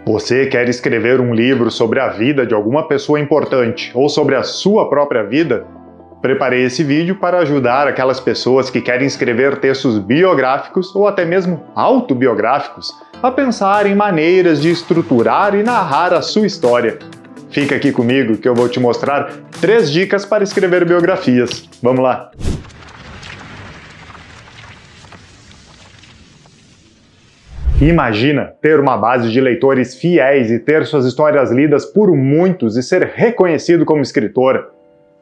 Você quer escrever um livro sobre a vida de alguma pessoa importante ou sobre a sua própria vida? Preparei esse vídeo para ajudar aquelas pessoas que querem escrever textos biográficos ou até mesmo autobiográficos a pensar em maneiras de estruturar e narrar a sua história. Fica aqui comigo que eu vou te mostrar 3 dicas para escrever biografias. Vamos lá! Imagina ter uma base de leitores fiéis e ter suas histórias lidas por muitos e ser reconhecido como escritor.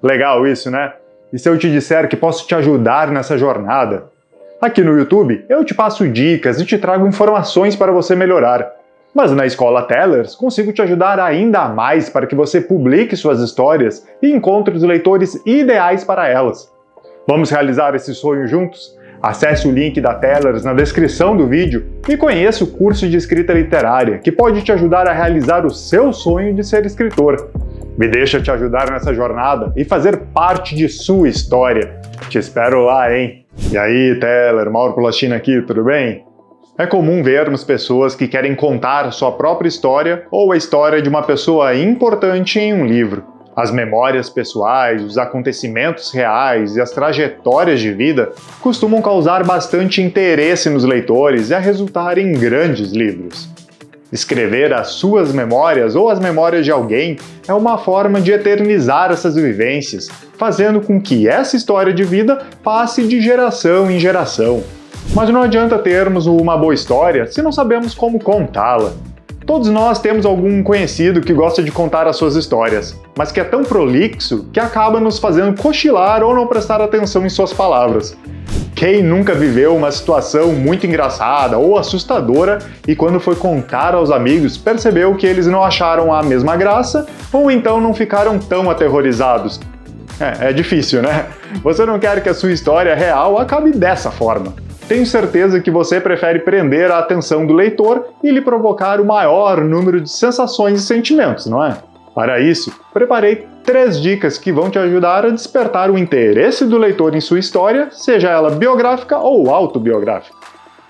Legal isso, né? E se eu te disser que posso te ajudar nessa jornada? Aqui no YouTube eu te passo dicas e te trago informações para você melhorar. Mas na Escola Tellers consigo te ajudar ainda mais para que você publique suas histórias e encontre os leitores ideais para elas. Vamos realizar esse sonho juntos? Acesse o link da Tellers na descrição do vídeo e conheça o curso de escrita literária, que pode te ajudar a realizar o seu sonho de ser escritor. Me deixa te ajudar nessa jornada e fazer parte de sua história. Te espero lá, hein? E aí, Teller, Mauro Plastina aqui, tudo bem? É comum vermos pessoas que querem contar sua própria história ou a história de uma pessoa importante em um livro. As memórias pessoais, os acontecimentos reais e as trajetórias de vida costumam causar bastante interesse nos leitores e a resultar em grandes livros. Escrever as suas memórias ou as memórias de alguém é uma forma de eternizar essas vivências, fazendo com que essa história de vida passe de geração em geração. Mas não adianta termos uma boa história se não sabemos como contá-la. Todos nós temos algum conhecido que gosta de contar as suas histórias, mas que é tão prolixo que acaba nos fazendo cochilar ou não prestar atenção em suas palavras. Quem nunca viveu uma situação muito engraçada ou assustadora e quando foi contar aos amigos percebeu que eles não acharam a mesma graça ou então não ficaram tão aterrorizados? É difícil, né? Você não quer que a sua história real acabe dessa forma. Tenho certeza que você prefere prender a atenção do leitor e lhe provocar o maior número de sensações e sentimentos, não é? Para isso, preparei 3 dicas que vão te ajudar a despertar o interesse do leitor em sua história, seja ela biográfica ou autobiográfica.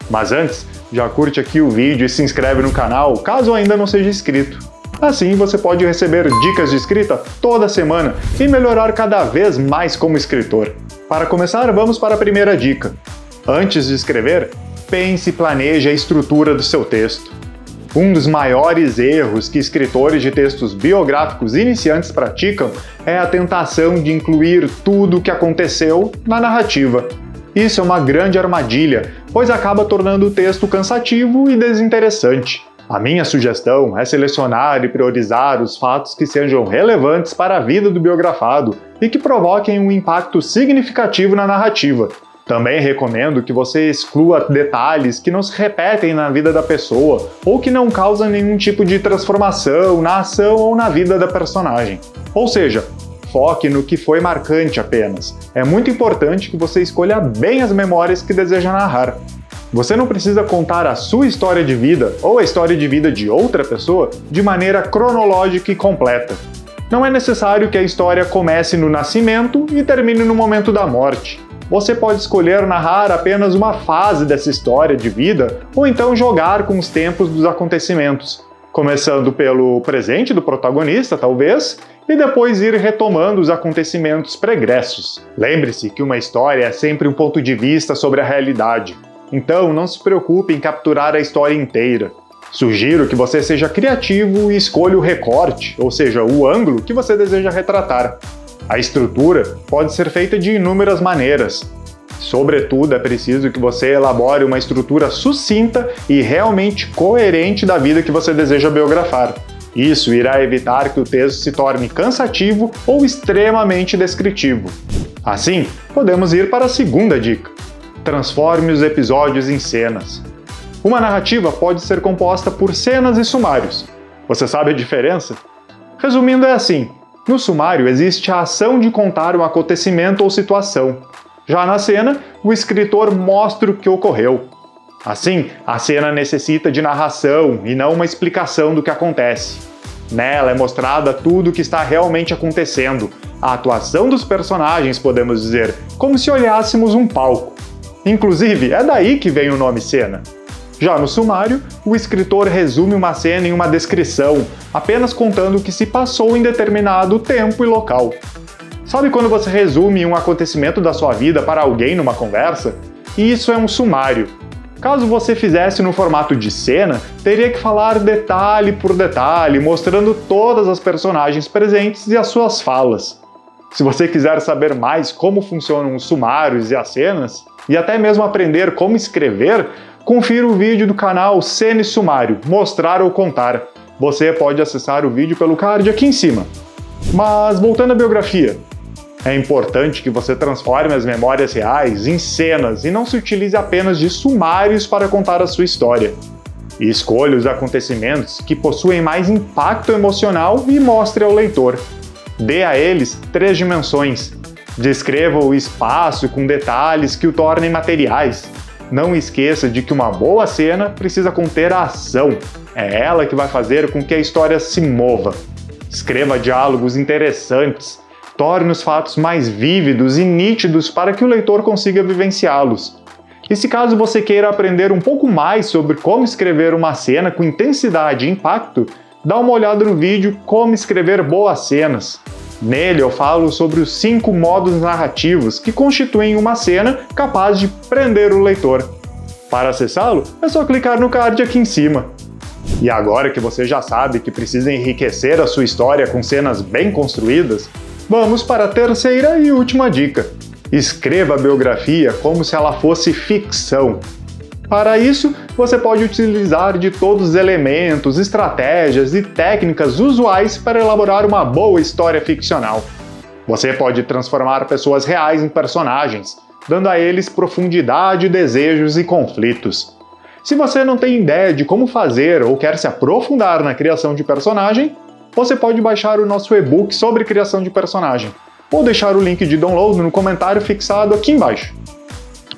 Mas antes, já curte aqui o vídeo e se inscreve no canal caso ainda não seja inscrito. Assim você pode receber dicas de escrita toda semana e melhorar cada vez mais como escritor. Para começar, vamos para a primeira dica. Antes de escrever, pense e planeje a estrutura do seu texto. Um dos maiores erros que escritores de textos biográficos iniciantes praticam é a tentação de incluir tudo o que aconteceu na narrativa. Isso é uma grande armadilha, pois acaba tornando o texto cansativo e desinteressante. A minha sugestão é selecionar e priorizar os fatos que sejam relevantes para a vida do biografado e que provoquem um impacto significativo na narrativa. Também recomendo que você exclua detalhes que não se repetem na vida da pessoa ou que não causam nenhum tipo de transformação na ação ou na vida da personagem. Ou seja, foque no que foi marcante apenas. É muito importante que você escolha bem as memórias que deseja narrar. Você não precisa contar a sua história de vida ou a história de vida de outra pessoa de maneira cronológica e completa. Não é necessário que a história comece no nascimento e termine no momento da morte. Você pode escolher narrar apenas uma fase dessa história de vida ou então jogar com os tempos dos acontecimentos, começando pelo presente do protagonista, talvez, e depois ir retomando os acontecimentos pregressos. Lembre-se que uma história é sempre um ponto de vista sobre a realidade, então não se preocupe em capturar a história inteira. Sugiro que você seja criativo e escolha o recorte, ou seja, o ângulo que você deseja retratar. A estrutura pode ser feita de inúmeras maneiras. Sobretudo, é preciso que você elabore uma estrutura sucinta e realmente coerente da vida que você deseja biografar. Isso irá evitar que o texto se torne cansativo ou extremamente descritivo. Assim, podemos ir para a segunda dica. Transforme os episódios em cenas. Uma narrativa pode ser composta por cenas e sumários. Você sabe a diferença? Resumindo, é assim. No sumário existe a ação de contar um acontecimento ou situação. Já na cena, o escritor mostra o que ocorreu. Assim, a cena necessita de narração e não uma explicação do que acontece. Nela é mostrada tudo o que está realmente acontecendo, a atuação dos personagens, podemos dizer, como se olhássemos um palco. Inclusive, é daí que vem o nome cena. Já no sumário, o escritor resume uma cena em uma descrição, apenas contando o que se passou em determinado tempo e local. Sabe quando você resume um acontecimento da sua vida para alguém numa conversa? Isso é um sumário. Caso você fizesse no formato de cena, teria que falar detalhe por detalhe, mostrando todas as personagens presentes e as suas falas. Se você quiser saber mais como funcionam os sumários e as cenas, e até mesmo aprender como escrever, confira o vídeo do canal Cena e Sumário, Mostrar ou Contar. Você pode acessar o vídeo pelo card aqui em cima. Mas voltando à biografia, é importante que você transforme as memórias reais em cenas e não se utilize apenas de sumários para contar a sua história. E escolha os acontecimentos que possuem mais impacto emocional e mostre ao leitor. Dê a eles 3 dimensões. Descreva o espaço com detalhes que o tornem materiais. Não esqueça de que uma boa cena precisa conter a ação. É ela que vai fazer com que a história se mova. Escreva diálogos interessantes. Torne os fatos mais vívidos e nítidos para que o leitor consiga vivenciá-los. E se caso você queira aprender um pouco mais sobre como escrever uma cena com intensidade e impacto, dá uma olhada no vídeo Como Escrever Boas Cenas. Nele eu falo sobre os 5 modos narrativos que constituem uma cena capaz de prender o leitor. Para acessá-lo, é só clicar no card aqui em cima. E agora que você já sabe que precisa enriquecer a sua história com cenas bem construídas, vamos para a terceira e última dica. Escreva a biografia como se ela fosse ficção. Para isso, você pode utilizar de todos os elementos, estratégias e técnicas usuais para elaborar uma boa história ficcional. Você pode transformar pessoas reais em personagens, dando a eles profundidade, desejos e conflitos. Se você não tem ideia de como fazer ou quer se aprofundar na criação de personagem, você pode baixar o nosso e-book sobre criação de personagem, ou deixar o link de download no comentário fixado aqui embaixo.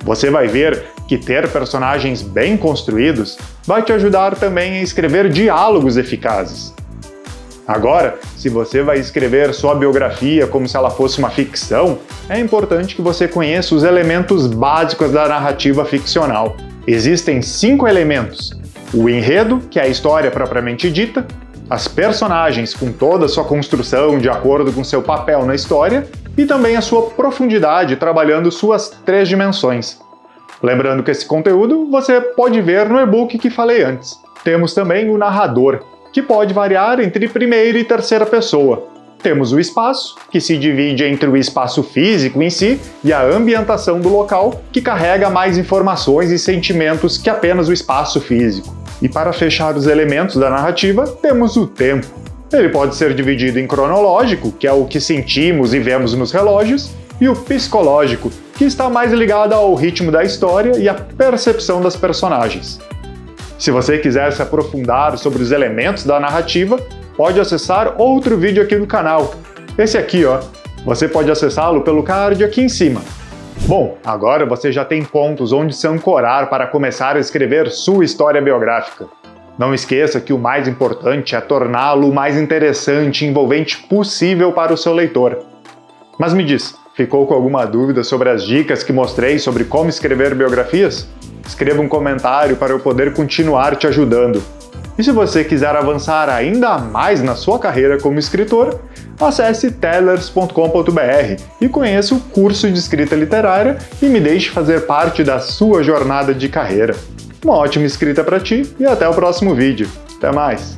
Você vai ver que ter personagens bem construídos vai te ajudar também a escrever diálogos eficazes. Agora, se você vai escrever sua biografia como se ela fosse uma ficção, é importante que você conheça os elementos básicos da narrativa ficcional. Existem 5 elementos: o enredo, que é a história propriamente dita, as personagens com toda a sua construção de acordo com seu papel na história e também a sua profundidade trabalhando suas 3 dimensões. Lembrando que esse conteúdo você pode ver no e-book que falei antes. Temos também o narrador, que pode variar entre primeira e terceira pessoa. Temos o espaço, que se divide entre o espaço físico em si e a ambientação do local, que carrega mais informações e sentimentos que apenas o espaço físico. E para fechar os elementos da narrativa, temos o tempo. Ele pode ser dividido em cronológico, que é o que sentimos e vemos nos relógios, e o psicológico, que está mais ligado ao ritmo da história e à percepção das personagens. Se você quiser se aprofundar sobre os elementos da narrativa, pode acessar outro vídeo aqui do canal. Esse aqui, ó. Você pode acessá-lo pelo card aqui em cima. Bom, agora você já tem pontos onde se ancorar para começar a escrever sua história biográfica. Não esqueça que o mais importante é torná-lo o mais interessante e envolvente possível para o seu leitor. Mas me diz, ficou com alguma dúvida sobre as dicas que mostrei sobre como escrever biografias? Escreva um comentário para eu poder continuar te ajudando. E se você quiser avançar ainda mais na sua carreira como escritor, acesse tellers.com.br e conheça o curso de escrita literária e me deixe fazer parte da sua jornada de carreira. Uma ótima escrita para ti e até o próximo vídeo. Até mais!